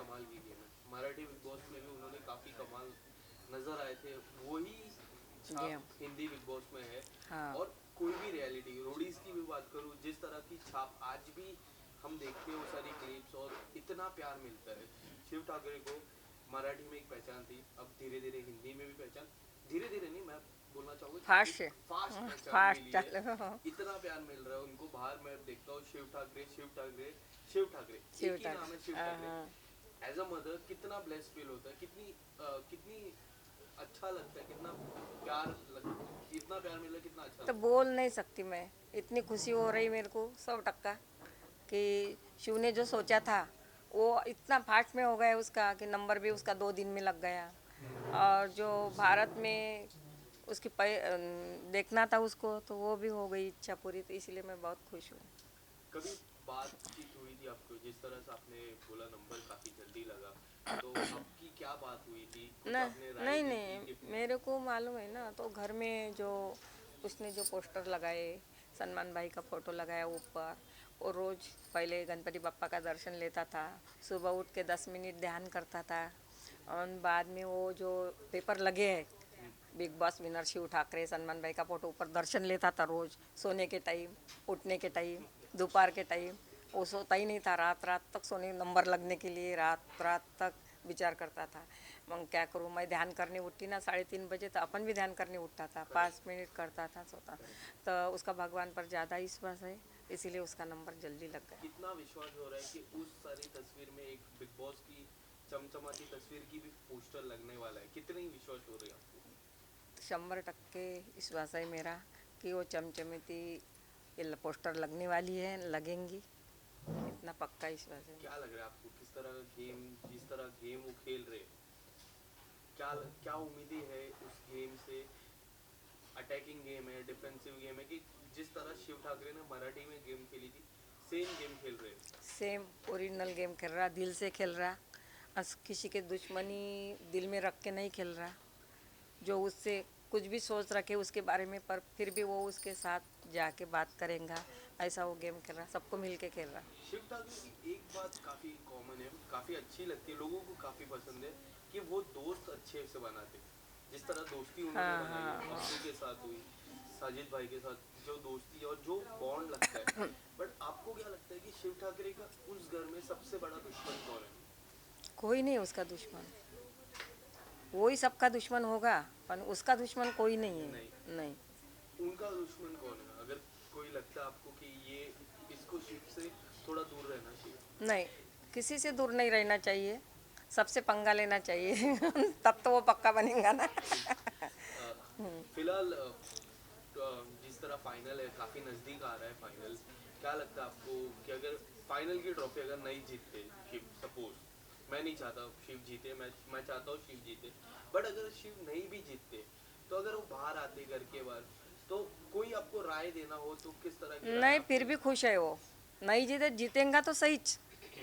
कमाल की गेम है। मराठी बिग बॉस में भी उन्होंने काफी कमाल नजर आए थे, वही गेम। छाप हिंदी बिग बॉस में है। हाँ। और कोई भी रियलिटी रोडीज की भी बात करूँ, जिस तरह की छाप आज भी हम देखते हैं, वो सारी क्लिप्स और इतना प्यार मिलता है। शिव ठाकरे को मराठी में एक पहचान थी, अब धीरे धीरे हिंदी में भी पहचान, धीरे धीरे नहीं, मैं बोलना चाहूंगा फास्ट एक से। फास्ट पहचान फास्ट मिली है। चल रहा। इतना प्यार मिल रहा है उनको, बाहर मैं देखता हूँ शिव ठाकरे शिव ठाकरे शिव ठाकरे, एक ही शिवटाक। नाम है शिव ठाकरे। हाँ। एज अ मदर कितना ब्लेस फील होता है, कितनी अच्छा लगता है, इतना प्यार मिला, कितना अच्छा तो लगता बोल नहीं सकती मैं, इतनी खुशी हो रही मेरे को 100% कि शिव ने जो सोचा था वो इतना फास्ट में हो गया उसका कि नंबर भी उसका 2 दिन में लग गया। और जो भारत में उसकी देखना था उसको, तो वो भी हो गई इच्छा पूरी, तो इसलिए मैं बहुत खुश हूँ। है। कभी बातचीत हुई थी आपको, जिस तरह से आपने बोला नंबर काफी जल्दी लगा, तो आपकी क्या बात हुई थी, कुछ न आपने राय नहीं दी थी नहीं, कि मेरे को मालूम है ना, तो घर में जो उसने जो पोस्टर लगाए, सलमान भाई का फोटो लगाया ऊपर, और रोज़ पहले गणपति बप्पा का दर्शन लेता था, सुबह उठ के 10 मिनट ध्यान करता था, और बाद में वो जो पेपर लगे हैं Bigg Boss winner Shiv Thakare, Salman भाई का फोटो ऊपर दर्शन लेता था रोज़, सोने के टाइम, उठने के टाइम, दोपहर के टाइम। वो सोता ही नहीं था, रात रात तक सोने, नंबर लगने के लिए रात रात तक विचार करता था। मग क्या करूँ, मैं ध्यान करने उठती ना 3:30 बजे, तो अपन भी ध्यान करने उठता था, करेक्ट 5 मिनट करता था, सोता। करेक्ट। तो उसका भगवान पर ज़्यादा विश्वास है, इसीलिए उसका नंबर जल्दी लग गया। कितना विश्वास हो रहा है कि उस सारी तस्वीर में एक बिग बॉस की चमचमाती तस्वीर की भी पोस्टर लगने वाला है, कितनी विश्वास हो रही है आपको? 100% विश्वास है मेरा कि वो चमचमती ये पोस्टर लगने वाली है, लगेंगी, इतना पक्का विश्वास है। क्या लग रहा है आपको, किस तरह का गेम, जिस तरह गेम वो खेल रहे, क्या क्या उम्मीदें है उस गेम से? अटैकिंग गेम है, डिफेंसिव गेम है, कि जिस तरह शिव ठाकरे ने मराठी में गेम खेली थी, सेम गेम खेल रहे हैं? सेम ओरिजिनल गेम खेल रहा, दिल से खेल रहा, किसी के दुश्मनी दिल में रख के नहीं खेल रहा। जो उससे कुछ भी सोच रखे उसके बारे में, पर फिर भी वो उसके साथ जाके बात करेगा, ऐसा वो गेम खेल रहा, सबको मिल के खेल रहा। शिव ठाकरे की एक बात काफी कॉमन है, काफी अच्छी लगती है, लोगों को काफी पसंद है, कि वो दोस्त अच्छे से बनाते। जिस तरह दोस्ती उन्होंने हाँ बनाई है, हाँ हाँ। अप्पू के साथ हुई, साजिद भाई के साथ, जो दोस्ती और जो बॉन्ड लगता है। बट आपको क्या लगता है कि शिव ठाकरे का उस घर में सबसे बड़ा दुश्मन कौन है? कोई नहीं उसका दुश्मन, वो ही सबका दुश्मन होगा, पर उसका दुश्मन कोई नहीं नहीं, है। नहीं। उनका दुश्मन कौन है, अगर कोई लगता है आपको कि ये इसको शिव से थोड़ा दूर रहना चाहिए? नहीं, किसी से दूर नहीं रहना चाहिए, सबसे पंगा लेना चाहिए तब तो वो पक्का बनेगा ना। ठीक। अ, फिलहाल जिस तरह फाइनल है, काफी नजदीक आ रहा है फाइनल, क्या लगता है आपको कि अगर फाइनल की ट्रॉफी अगर नहीं जीतते शिव, सपोज, मैं नहीं चाहता शिव जीते, मैं चाहता हूँ शिव जीते, बट अगर शिव नहीं भी जीतते, तो अगर वो बाहर आते घर के बाहर, तो कोई आपको राय देना हो तो किस तरह की राय नहीं, आप फिर भी देंगे? खुश है वो, नहीं जीते, जीतेगा तो सहीच,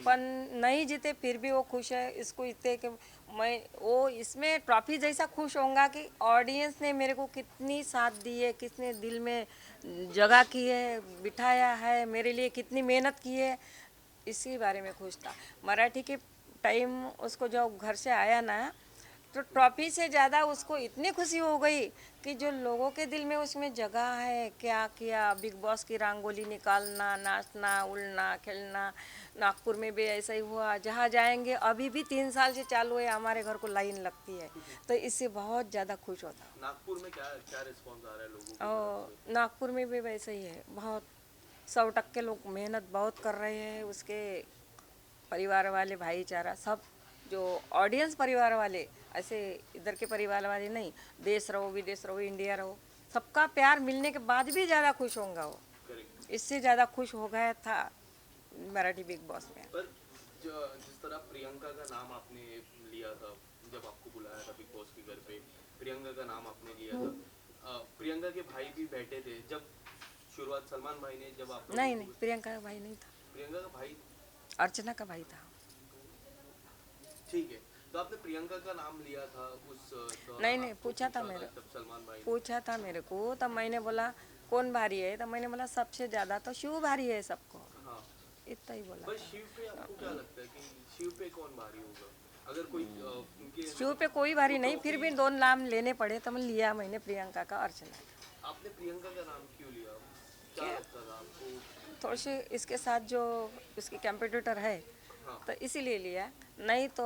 पर नहीं जीते फिर भी वो खुश है, इसको इतने कि मैं वो इसमें ट्रॉफी जैसा खुश होऊंगा कि ऑडियंस ने मेरे को कितनी साथ दी है, किसने दिल में जगह की है, बिठाया है, मेरे लिए कितनी मेहनत की है, इसी बारे में खुश था। मराठी के टाइम उसको जब घर से आया ना, तो ट्रॉफी से ज़्यादा उसको इतनी खुशी हो गई कि जो लोगों के दिल में उसमें जगह है, क्या किया, बिग बॉस की रंगोली निकालना, नाचना, उड़ना, खेलना। नागपुर में भी ऐसा ही हुआ, जहाँ जाएंगे, अभी भी 3 साल से चालू है, हमारे घर को लाइन लगती है, तो इससे बहुत ज़्यादा खुश होता। नागपुर में क्या क्या रिस्पॉन्स आ रहा है लोगों की तरफ और से? नागपुर में भी वैसे ही है, बहुत 100% लोग मेहनत बहुत कर रहे हैं, उसके परिवार वाले, भाईचारा सब, जो ऑडियंस परिवार वाले, ऐसे इधर के परिवार वाले नहीं, देश रहो विदेश रहो इंडिया रहो, सबका प्यार मिलने के बाद भी ज़्यादा खुश होगा वो, करेक्ट। इससे ज़्यादा खुश हो गया था मराठी बिग बॉस में। पर जिस तरह प्रियंका का नाम आपने लिया था, जब आपको बुलाया था बिग बॉस के घर पे, प्रियंका का नाम आपने लिया था, प्रियंका के भाई भी बैठे थे जब शुरुआत, सलमान भाई ने जब आप लोगों नहीं नहीं, को, प्रियंका का भाई नहीं था, प्रियंका का भाई, अर्चना का भाई था। ठीक है, तो आपने प्रियंका का नाम लिया था, उस नहीं दौरान नहीं, आपको पूछा था पूछा था मेरे, जब सलमान भाई ने? पूछा था मेरे को, तब मैंने बोला कौन भारी है, तब मैंने बोला सबसे ज़्यादा तो शिव भारी है सबको। हाँ, इतना ही बोला पर था। शिव पे आपको क्या लगता है कि शिव पे कौन भारी होगा अगर कोई उनके शिव पे कोई भारी नहीं, फिर भी 2 नाम लेने पड़े तो मैं लिया मैंने प्रियंका का, अर्चना का। आपने प्रियंका का नाम क्यों लिया क्या क्या लगता था आपको थोड़ी सी इसके साथ जो इसकी कंपटीटर है हाँ तो इसीलिए लिया, नहीं तो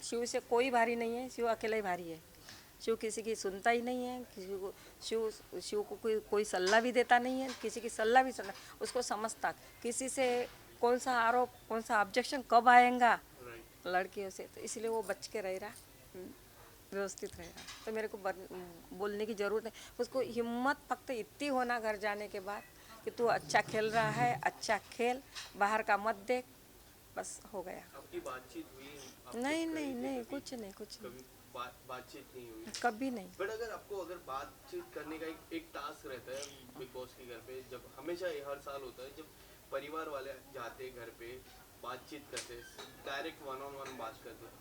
शिव से कोई भारी नहीं है, शिव अकेला ही भारी है। शिव किसी की सुनता ही नहीं है, किसी को शिव को कोई सलाह भी देता नहीं है, किसी की सलाह भी सुनना उसको समझता, किसी से कौन सा आरोप कौन सा ऑब्जेक्शन कब आएगा राइट लड़कियों से, तो इसलिए वो बच के रह रहा, व्यवस्थित रह रहा। तो मेरे को बोलने की ज़रूरत है, उसको हिम्मत फक्त इतनी होना घर जाने के बाद कि तू अच्छा खेल रहा है, अच्छा खेल, बाहर का मत देख, बस हो गया। आपकी बातचीत हुई आप नहीं जब नहीं गए थे नहीं, कभी कुछ नहीं कुछ नहीं, कभी बातचीत नहीं हुई कभी नहीं। बट अगर आपको अगर बातचीत करने का एक टास्क रहता है बिग बॉस के घर पे जब हमेशा ये हर साल होता है जब परिवार वाले जाते हैं घर पे बातचीत करते डायरेक्ट वन ऑन वन बात करते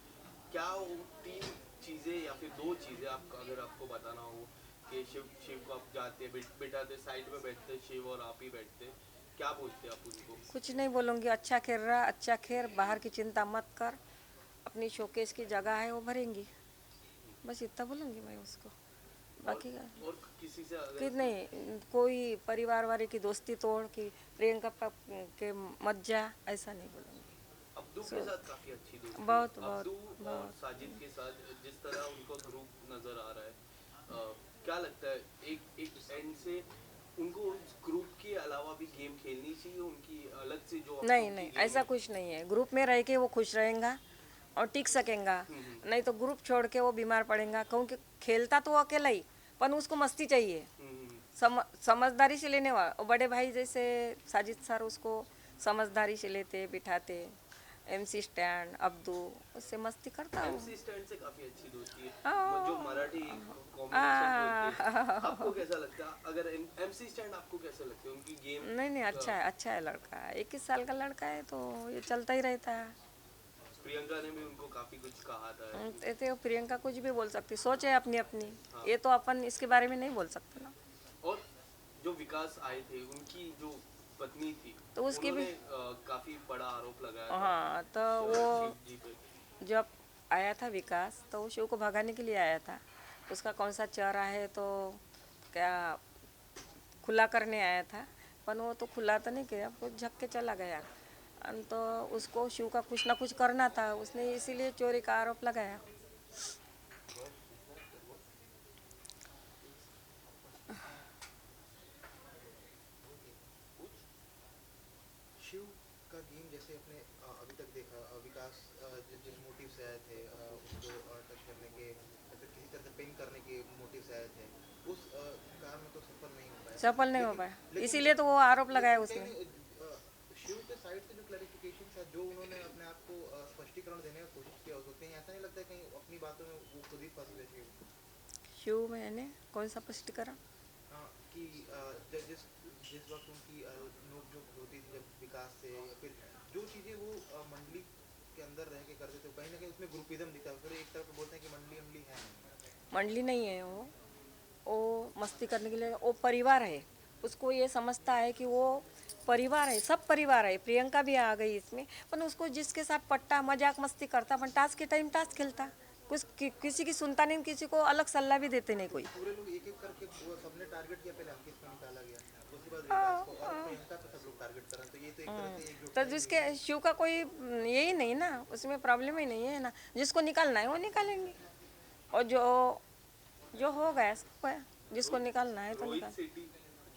क्या वो 3 चीज़ें या फिर 2 चीज़ें आप अगर आपको बताना हो कि शिव शिव को आप जाते बिठाते साइड में बैठते शिव और आप ही बैठते क्या पूछते आप उनको कुछ नहीं बोलूँगी, अच्छा खेल रहा, अच्छा खेल, बाहर की चिंता मत कर, अपनी शोकेस की जगह है वो भरेंगी, बस इतना बोलूँगी मैं उसको। बाकी का और किसी से कि अगर नहीं, कोई परिवार वाले की दोस्ती तोड़ कि प्रियंका के मत जा, ऐसा नहीं बोलूँगी। अब्दू के साथ काफी अच्छी दोस्ती है बहुत बहुत अब्दू और बहुत साजिद के साथ जिस तरह उनको ग्रुप नजर आ रहा है क्या लगता है एक एक एंड से उनको उस ग्रुप के अलावा भी गेम खेलनी चाहिए उनकी अलग से जो नहीं उनकी नहीं, game ऐसा है। कुछ नहीं है, ग्रुप में रह के वो खुश रहेगा और टिक सकेगा, नहीं तो ग्रुप छोड़ के वो बीमार पड़ेगा, क्योंकि खेलता तो वो अकेला ही, पर उसको मस्ती चाहिए, समझदारी से लेने वाला। और बड़े भाई जैसे साजिद सर उसको समझदारी से लेते बिठाते, MC स्टैंड अब्दू, उससे मस्ती करता हूँ। एमसी स्टैंड से काफी अच्छी दोस्ती है हाँ। जो मराठी कॉम्बिनेशन बोलते हैं आ, आपको कैसा लगता है अगर एमसी स्टैंड आपको कैसे लगते हैं उनकी गेम नहीं नहीं, अच्छा है लड़का, 21 साल का लड़का है तो ये चलता ही रहता है। प्रियंका ने भी उनको काफी कुछ कहा था तो प्रियंका कुछ भी बोल सकती, सोच है अपनी अपनी, हाँ। ये तो अपन इसके बारे में नहीं बोल सकते ना। और जो विकास आए थे उनकी जो पत्नी थी तो उसकी भी उन्होंने काफी बड़ा आरोप लगाया था हाँ, तो शिव वो जी पे जब आया था विकास तो वो शिव को भगाने के लिए आया था, उसका कौन सा चेहरा है तो क्या खुला करने आया था, पर वो तो खुला तो नहीं किया, वो झक के चला गया। तो उसको शिव का कुछ ना कुछ करना था, उसने इसीलिए चोरी का आरोप लगाया। शिव का गेम जैसे अपने अभी तक देखा विकास जिस मोटिव से आए थे उनको टच करने के या फिर किसी तरह से पिन करने के मोटिव से आए थे उस काम में तो सफल नहीं हो पाया सफल नहीं हो लेकिन पाया, लेकिन इसीलिए तो वो आरोप लगाया लेकिन उसने। कहीं शिव के साइड से जो क्लैरिफिकेशन था जो उन्होंने अपने आप को स्पष्टीकरण देने का कोशिश किया उसको कहीं ऐसा नहीं लगता है कहीं अपनी बातों में वो खुद ही फंस गए शिव शिव मैंने कौन सा स्पष्टीकरण? कि जिस जिस वक्त उनकी नोकझोंक होती थी जब विकास से या फिर जो चीज़ें वो मंडली के अंदर रह के करते थे कहीं ना कहीं उसमें ग्रुपिज्म दिखता है फिर एक तरफ बोलते हैं कि मंडली है नहीं मंडली नहीं है वो मस्ती करने के लिए, वो परिवार है, उसको ये समझता है कि वो परिवार है, सब परिवार है। प्रियंका भी आ गई इसमें, पर उसको जिसके साथ पट्टा मजाक मस्ती करता, पर टास्क के टाइम टास्क खेलता, किसी की सुनता नहीं, किसी को अलग सलाह भी देते नहीं कोई। पूरे लोग एक एक करके वो सबने टारगेट किया पहले अंकित को निकाला गया उसके बाद विकास को और प्रियंका को सब लोग टारगेट कर रहे हैं तो ये तो एक तरह से एकजुट तो जिसके शिव का कोई यही नहीं ना, उसमें प्रॉब्लम ही नहीं है ना, जिसको निकालना है वो निकालेंगे, और जो हो गया सो गया, जिसको निकालना है तो रोहित निकाल। सेठी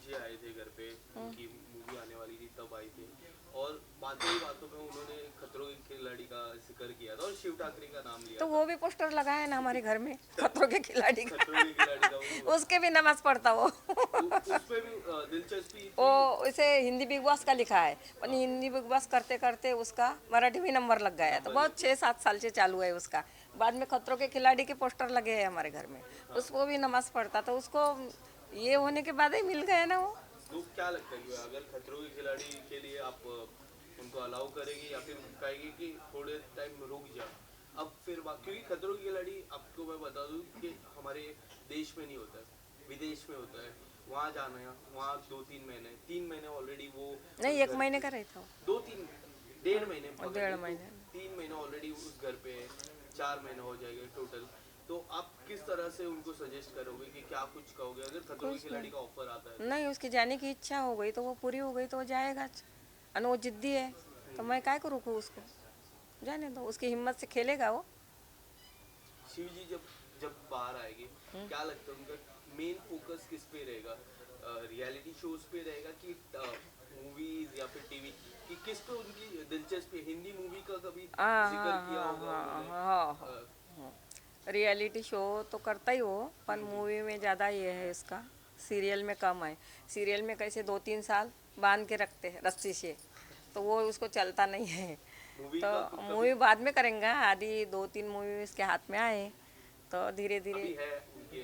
जी आए थे घर पे उनकी मूवी आने वाली थी तब आए थे और बातों ही बातों में उन्होंने खतरों के खिलाड़ी का जिक्र किया था और शिव ठाकरे का नाम लिया तो था वो भी पोस्टर लगाया ना हमारे घर में, खतरों के खिलाड़ी का, खतरों के खिलाड़ी का वो उसके भी नमाज पढ़ता वो। उसमें भी दिलचस्पी थी वो उसे हिंदी बिग बॉस का लिखा है, पर हिंदी बिग बॉस करते करते उसका मराठी में नंबर लग गया है, तो बहुत 6-7 साल से चालू है उसका। बाद में खतरों के खिलाड़ी के पोस्टर लगे हैं हमारे घर में, उसको भी नमाज पढ़ता, तो उसको ये होने के बाद ही मिल गया ना वो। तो क्या लगता है कि अगर खतरों के खिलाड़ी के लिए आप उनको अलाउ करेंगे या फिर कहेंगे कि थोड़े टाइम रुक जा अब फिर क्योंकि खतरों के खिलाड़ी आपको मैं बता दूं कि हमारे देश में नहीं होता है विदेश में होता है वहाँ जाना है, वहाँ 2-3 महीने, 3 महीने ऑलरेडी वो नहीं, उस 1 घर महीने पे- का रहता हूँ। 2-3 1.5 महीने पकड़ डेढ़ लो, तो महीने। 3 महीने ऑलरेडी उस घर पे है, 4 महीने हो जाएंगे टोटल। तो आप किस तरह से उनको सजेस्ट करोगे कि क्या कुछ कहोगे अगर खतरों के कुछ खिलाड़ी नहीं। का ऑफर आता है? नहीं, उसकी जाने की इच्छा हो गई तो वो पूरी हो गई तो वो जाएगा। और वो जिद्दी है तो मैं काय को रोकूँ उसको, जाने दो, उसकी हिम्मत से खेलेगा वो। शिव जी जब जब बाहर आएंगे, क्या लगता है उनका मेन फोकस किस पे रहेगा? रियलिटी शोज पे रहेगा कि मूवीज या फिर टीवी, कि किस पे उनकी दिलचस्पी? हिंदी मूवी का कभी हाँ जिक्र हाँ किया हाँ होगा हाँ उन्होंने? हाँ हाँ। रियलिटी शो तो करता ही हो, पर मूवी में ज़्यादा ये है इसका, सीरियल में कम है। सीरियल में कैसे 2-3 साल बांध के रखते हैं रस्सी से, तो वो उसको चलता नहीं है। मूवी तो का कभी मूवी बाद में करेंगे, आदि 2-3 मूवी इसके हाथ में आए तो धीरे धीरे। अभी है उनके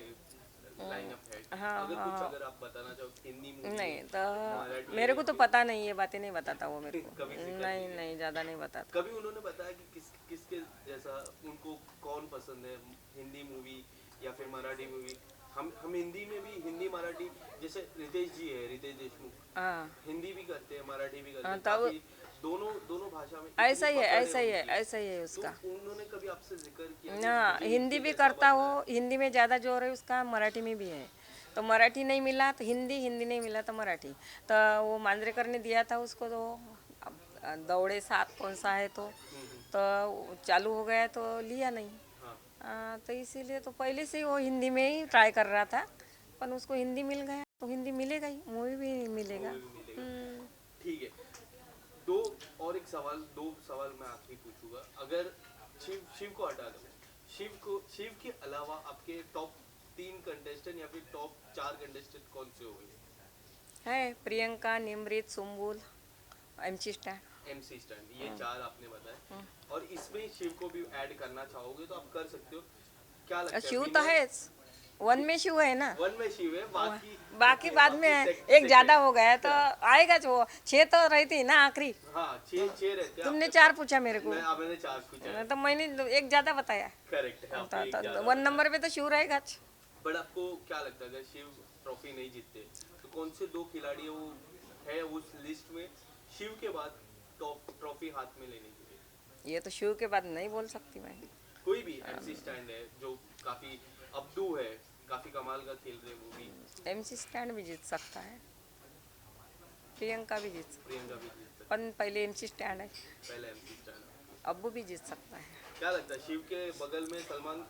लाइनअप है? हाँ अगर कुछ हाँ। अगर आप बताना चाहो, हिंदी मूवी नहीं है, तो मराठी मेरे है, को तो पता नहीं, ये बातें नहीं बताता वो मेरे को। कभी जिक्र नहीं किया? नहीं, ज़्यादा नहीं बताता। कभी उन्होंने बताया कि किसके जैसा उनको कौन पसंद है, हिंदी मूवी या फिर मराठी मूवी? हम हिंदी में भी, हिंदी मराठी, जैसे रितेश जी है, रितेश देशमुख, हाँ हिंदी भी करते हैं मराठी भी करते हाँ, हैं, तब काफी दोनों दोनों भाषा में ऐसा इतनी ही है, पकड़ ऐसा ही है, उनकी। ऐसा ही है तो उसका। उन्होंने कभी आपसे जिक्र किया कि हाँ, मुझे हिंदी इनके भी जैसा करता बनना हो, है? हिंदी में ज़्यादा जोर है उसका, मराठी में भी है। तो मराठी नहीं मिला तो हिंदी, हिंदी नहीं मिला तो मराठी। तो वो मांजरेकर ने दिया था उसको, तो अब दौड़े साथ कौन सा है तो वो चालू हो गया तो लिया नहीं। हाँ, तो इसीलिए तो पहले से ही वो हिंदी में ही ट्राई कर रहा था, पर उसको हिंदी मिल गया तो हिंदी मिलेगा ही, मूवी भी मिलेगा। मूवी भी मिलेगा। हम्म। ठीक है, दो और एक सवाल, दो सवाल मैं आखिरी पूछूंगा। अगर शिव को हटा दो, शिव के अलावा आपके टॉप 3 कंटेस्टेंट या फिर टॉप 4 कंटेस्टेंट कौन से होंगे? है Priyanka, Nimrit, Sumbul, MC stand. MC stand, ये 4 आपने बताया, और इसमें शिव को भी ऐड करना चाहोगे तो आप कर सकते हो। क्या लगता है शिव तो है, वन में शिव है ना, वन में शिव है, बाकी बाकी बाद में है। एक ज्यादा हो गया है तो आएगा जो 6 तो रहती ना आखिरी। हाँ, 6 रहते हैं तुमने आपके 4 पास। पूछा मेरे को, मैंने 4 पूछा है। तो मैंने एक ज्यादा बताया। करेक्ट है, आपने एक तो ज्यादा 1 बताया। नंबर पे तो शिव रहेगा। बट आपको क्या लगता है अगर शिव ट्रॉफी नहीं जीतते तो कौन से 2 खिलाड़ी वो है उस लिस्ट में शिव के बाद टॉप ट्रॉफी हाथ में लेने के लिए? ये तो शिव के बाद नहीं बोल सकती मैं। कोई भी MC स्टैंड है जो काफी, अब्दू है, काफी कमाल का खेल रहे हैं वो भी, MC स्टैंड भी जीत सकता है, प्रियंका भी जीत सकती प्रियंका भी जीत सकती है, पर पहले MC स्टैंड है, है, पहले MC स्टैंड। अब्बू भी जीत सकता है। क्या लगता है शिव के बगल में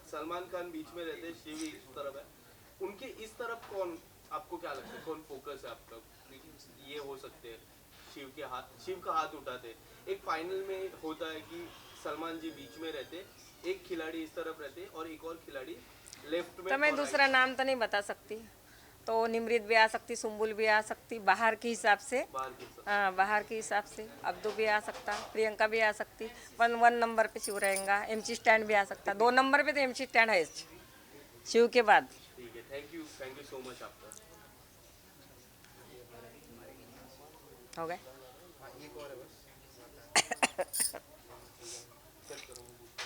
सलमान खान बीच में रहते हैं, शिव इस तरफ है, उनके इस तरफ कौन, आपको क्या लगता है कौन फोकस है आपका? ये हो सकते हैं शिव का हाथ उठाते हैं। एक फाइनल में होता है कि सलमान जी बीच में रहते, एक खिलाड़ी इस तरफ रहते और एक और खिलाड़ी लेफ्ट में। तो मैं और दूसरा नाम तो नहीं बता सकती, तो निमृत भी आ सकती, सुम्बुल भी आ सकती, बाहर के हिसाब से। बाहर के साथ। हाँ, बाहर के हिसाब से अब्दू भी आ सकता, प्रियंका भी आ सकती, 1 नंबर पे शिव रहेगा, MC स्टैंड भी आ सकता, 2 नंबर पे तो MC स्टैंड है शिव के बाद। ठीक है, थैंक यू सो मच आपका। हो गए। हाँ, एक और है बस। चेक करो,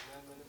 मैंने